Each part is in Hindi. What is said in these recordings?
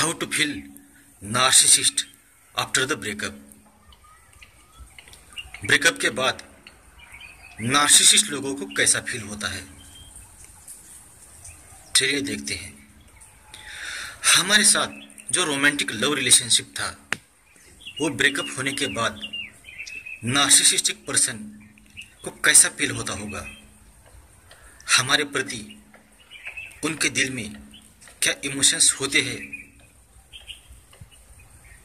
How to feel narcissist after the breakup. Breakup के बाद नार्सिसिस्ट लोगों को कैसा फील होता है, चलिए देखते हैं। हमारे साथ जो रोमांटिक लव रिलेशनशिप था वो ब्रेकअप होने के बाद नार्सिसिस्टिक पर्सन को कैसा फील होता होगा। हमारे प्रति उनके दिल में क्या इमोशंस होते हैं,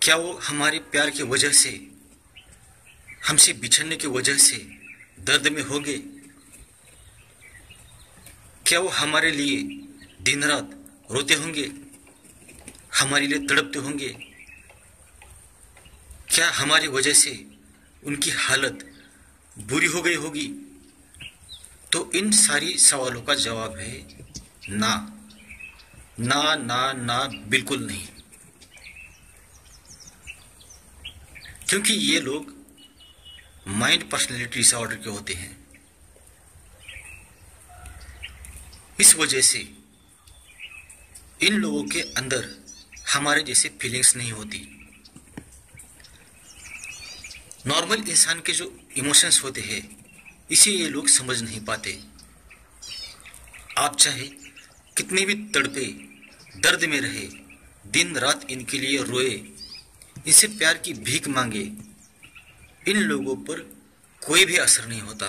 क्या वो हमारे प्यार की वजह से, हमसे बिछड़ने की वजह से दर्द में होंगे, क्या वो हमारे लिए दिन रात रोते होंगे, हमारे लिए तड़पते होंगे, क्या हमारी वजह से उनकी हालत बुरी हो गई होगी। तो इन सारी सवालों का जवाब है ना, ना ना ना, बिल्कुल नहीं। क्योंकि ये लोग माइंड पर्सनैलिटी डिसऑर्डर के होते हैं। इस वजह से इन लोगों के अंदर हमारे जैसे फीलिंग्स नहीं होती। नॉर्मल इंसान के जो इमोशंस होते हैं इसे ये लोग समझ नहीं पाते। आप चाहे कितने भी तड़पे, दर्द में रहे, दिन रात इनके लिए रोए, इनसे प्यार की भीख मांगे, इन लोगों पर कोई भी असर नहीं होता।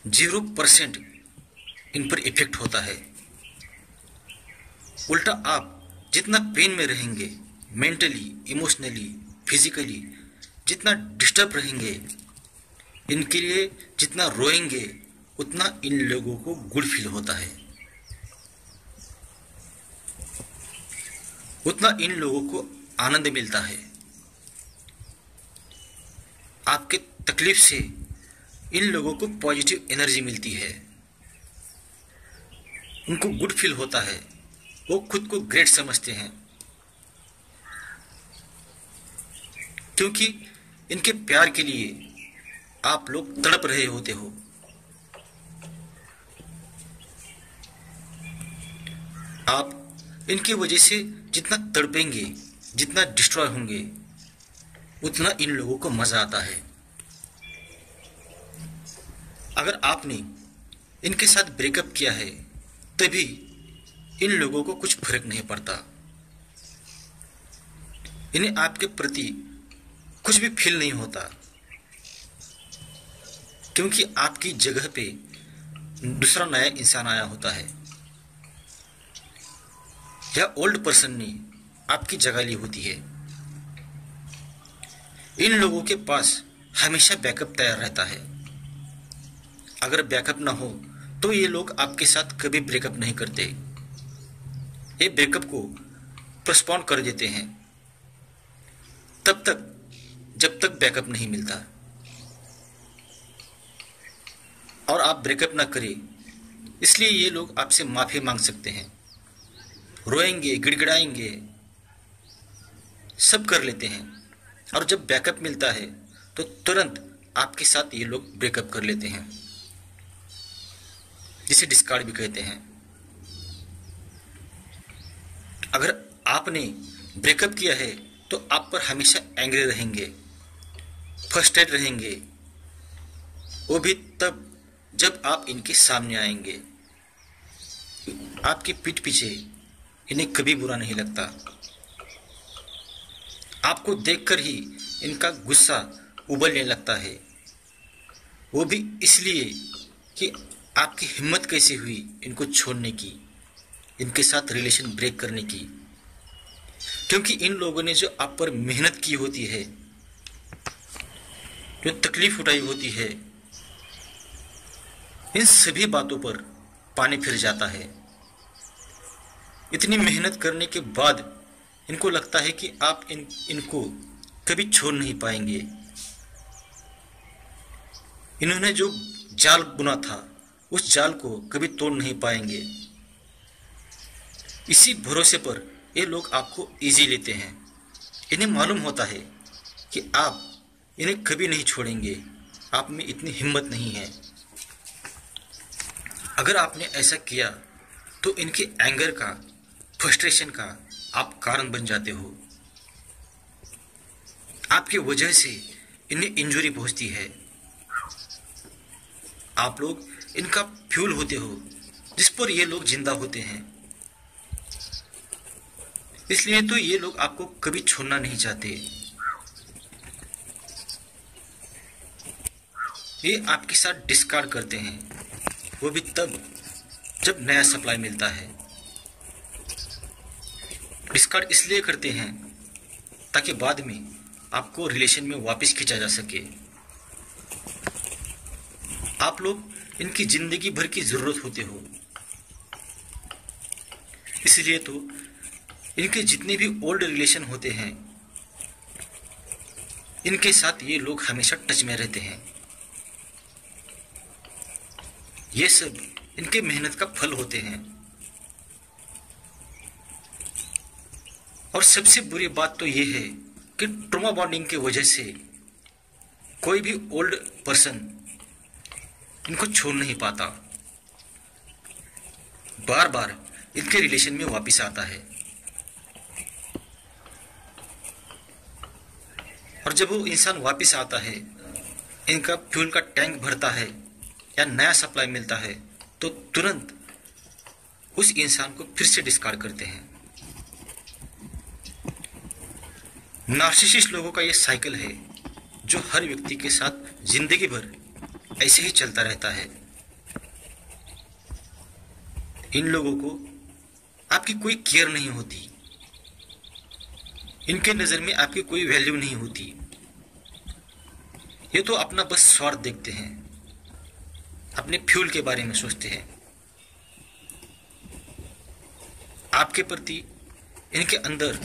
0% इन पर इफेक्ट होता है। उल्टा आप जितना पेन में रहेंगे, मेंटली, इमोशनली, फिजिकली जितना डिस्टर्ब रहेंगे, इनके लिए जितना रोएंगे, उतना इन लोगों को गुड फील होता है, उतना इन लोगों को आनंद मिलता है। आपके तकलीफ से इन लोगों को पॉजिटिव एनर्जी मिलती है, उनको गुड फील होता है, वो खुद को ग्रेट समझते हैं। क्योंकि इनके प्यार के लिए आप लोग तड़प रहे होते हो। आप इनकी वजह से जितना तड़पेंगे, जितना डिस्ट्रॉय होंगे, उतना इन लोगों को मजा आता है। अगर आपने इनके साथ ब्रेकअप किया है तभी इन लोगों को कुछ फर्क नहीं पड़ता। इन्हें आपके प्रति कुछ भी फील नहीं होता, क्योंकि आपकी जगह पे दूसरा नया इंसान आया होता है या ओल्ड पर्सन ने आपकी जगह ली होती है। इन लोगों के पास हमेशा बैकअप तैयार रहता है। अगर बैकअप ना हो तो ये लोग आपके साथ कभी ब्रेकअप नहीं करते। ये ब्रेकअप को पोस्टपोन कर देते हैं तब तक जब तक बैकअप नहीं मिलता। और आप ब्रेकअप ना करें इसलिए ये लोग आपसे माफी मांग सकते हैं, रोएंगे, गिड़गिड़ाएंगे, सब कर लेते हैं। और जब बैकअप मिलता है तो तुरंत आपके साथ ये लोग ब्रेकअप कर लेते हैं, जिसे डिस्कार्ड भी कहते हैं। अगर आपने ब्रेकअप किया है तो आप पर हमेशा एंग्री रहेंगे, फ्रस्ट्रेट रहेंगे, वो भी तब जब आप इनके सामने आएंगे। आपकी पीठ पीछे इन्हें कभी बुरा नहीं लगता। आपको देखकर ही इनका गुस्सा उबलने लगता है, वो भी इसलिए कि आपकी हिम्मत कैसे हुई इनको छोड़ने की, इनके साथ रिलेशन ब्रेक करने की। क्योंकि इन लोगों ने जो आप पर मेहनत की होती है, जो तकलीफ उठाई होती है, इन सभी बातों पर पानी फिर जाता है। इतनी मेहनत करने के बाद इनको लगता है कि आप इनको कभी छोड़ नहीं पाएंगे। इन्होंने जो जाल बुना था उस जाल को कभी तोड़ नहीं पाएंगे। इसी भरोसे पर ये लोग आपको इजी लेते हैं। इन्हें मालूम होता है कि आप इन्हें कभी नहीं छोड़ेंगे, आप में इतनी हिम्मत नहीं है। अगर आपने ऐसा किया तो इनके एंगर का, फ्रस्ट्रेशन का आप कारण बन जाते हो। आपकी वजह से इन्हें इंजरी पहुंचती है। आप लोग इनका फ्यूल होते हो जिस पर ये लोग जिंदा होते हैं। इसलिए तो ये लोग आपको कभी छोड़ना नहीं चाहते। ये आपके साथ डिस्कार्ड करते हैं, वो भी तब जब नया सप्लाई मिलता है। डिस्कार्ड इसलिए करते हैं ताकि बाद में आपको रिलेशन में वापस खींचा जा सके। आप लोग इनकी जिंदगी भर की जरूरत होते हो। इसलिए तो इनके जितने भी ओल्ड रिलेशन होते हैं, इनके साथ ये लोग हमेशा टच में रहते हैं। ये सब इनके मेहनत का फल होते हैं। और सबसे बुरी बात तो ये है कि ट्रॉमा बॉन्डिंग की वजह से कोई भी ओल्ड पर्सन इनको छोड़ नहीं पाता, बार बार इनके रिलेशन में वापस आता है। और जब वो इंसान वापस आता है, इनका फ्यूल का टैंक भरता है या नया सप्लाई मिलता है, तो तुरंत उस इंसान को फिर से डिस्कार्ड करते हैं। नार्सिसिस्ट लोगों का ये साइकिल है जो हर व्यक्ति के साथ जिंदगी भर ऐसे ही चलता रहता है। इन लोगों को आपकी कोई केयर नहीं होती। इनके नजर में आपकी कोई वैल्यू नहीं होती। ये तो अपना बस स्वार्थ देखते हैं, अपने फ्यूल के बारे में सोचते हैं। आपके प्रति इनके अंदर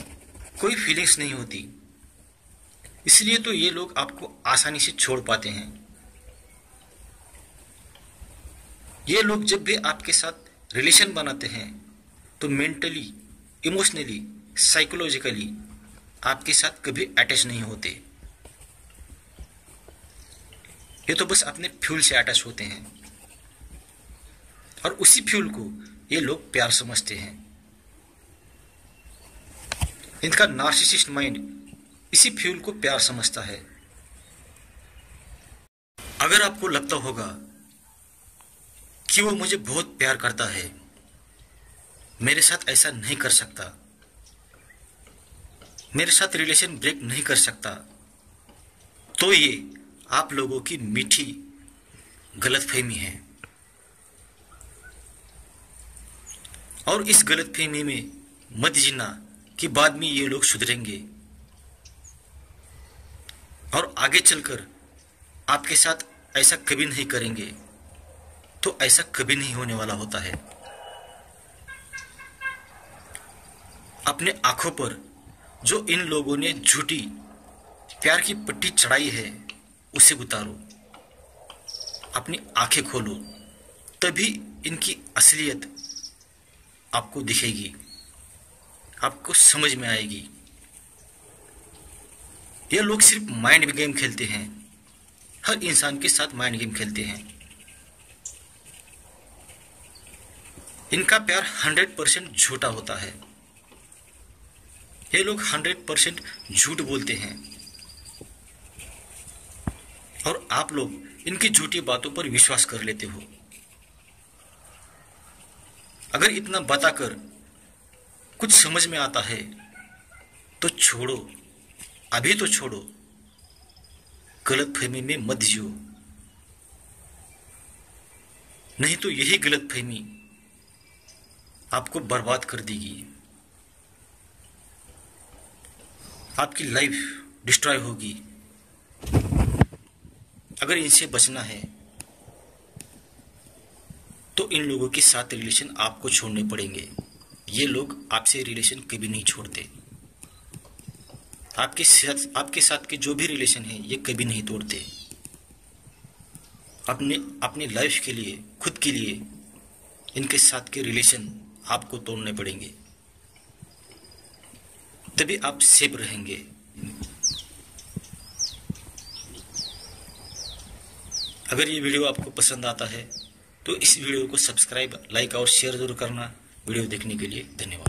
कोई फीलिंग्स नहीं होती। इसलिए तो ये लोग आपको आसानी से छोड़ पाते हैं। ये लोग जब भी आपके साथ रिलेशन बनाते हैं तो मेंटली, इमोशनली, साइकोलॉजिकली आपके साथ कभी अटैच नहीं होते। ये तो बस अपने फ्यूल से अटैच होते हैं और उसी फ्यूल को ये लोग प्यार समझते हैं। इनका नार्सिसिस्ट माइंड इसी फ्यूल को प्यार समझता है। अगर आपको लगता होगा कि वो मुझे बहुत प्यार करता है, मेरे साथ ऐसा नहीं कर सकता, मेरे साथ रिलेशन ब्रेक नहीं कर सकता, तो ये आप लोगों की मीठी गलतफहमी है। और इस गलतफहमी में मत जीना कि बाद में ये लोग सुधरेंगे और आगे चलकर आपके साथ ऐसा कभी नहीं करेंगे। तो ऐसा कभी नहीं होने वाला होता है। अपने आंखों पर जो इन लोगों ने झूठी प्यार की पट्टी चढ़ाई है, उसे उतारो, अपनी आंखें खोलो, तभी इनकी असलियत आपको दिखेगी, आपको समझ में आएगी। ये लोग सिर्फ माइंड गेम खेलते हैं, हर इंसान के साथ माइंड गेम खेलते हैं। इनका प्यार 100% झूठा होता है। ये लोग 100% झूठ बोलते हैं और आप लोग इनकी झूठी बातों पर विश्वास कर लेते हो। अगर इतना बताकर कुछ समझ में आता है तो छोड़ो, अभी तो छोड़ो, गलतफहमी में मत जियो, नहीं तो यही गलतफहमी आपको बर्बाद कर देगी। आपकी लाइफ डिस्ट्रॉय होगी। अगर इनसे बचना है तो इन लोगों के साथ रिलेशन आपको छोड़ने पड़ेंगे। ये लोग आपसे रिलेशन कभी नहीं छोड़ते। आपके साथ के जो भी रिलेशन है ये कभी नहीं तोड़ते। अपने लाइफ के लिए, खुद के लिए इनके साथ के रिलेशन आपको तोड़ने पड़ेंगे, तभी आप सेफ रहेंगे। अगर ये वीडियो आपको पसंद आता है तो इस वीडियो को सब्सक्राइब, लाइक और शेयर जरूर करना। वीडियो देखने के लिए धन्यवाद।